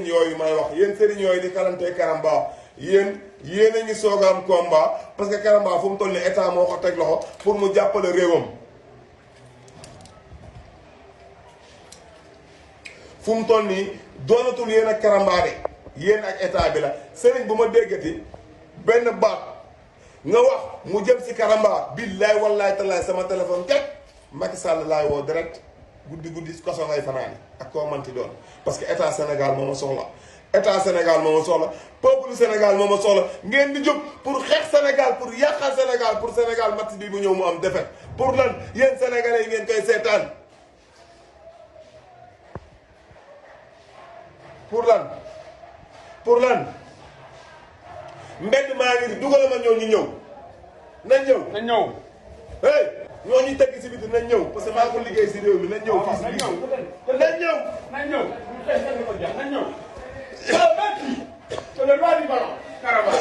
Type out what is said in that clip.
Serigne yooyu may wax yéen Serigne yooyu di kalante Karamba yéen a ngi soog a am combat parce que Karamba fu mu toll nii état moo ko teg loxo pour mu jàppale réewam. fu mu toll nii doonatul yéen ak Karamba de yéen ak état bi la Serigne bu ma déggati benn baat nga wax mu jëm si Karamba billaay wallaay talaay sama téléphone teg Macky Sall laay woo direct guddi koso ngay fanaani ak koo manti doon parce que état Sénégal moo ma soxla état Sénégal moo ma soxla peuple Sénégal moo ma soxla ngeen di jóg pour xeex Sénégal pour yàqal Sénégal pour Sénégal match bi mu ñëw mu am défaite pour lan yéen sénégalais yi ngeen koy seetaan pour lan mbedd maa ngi dugal ma ñëw ñu ñëw nañ ñëw hey ñoo ñuy tegg si biti nañ ñëw parce que maa ko liggéey si réew mi nañ ñëw fii si biir nañ ñëw c'est le roi du ballon Karamba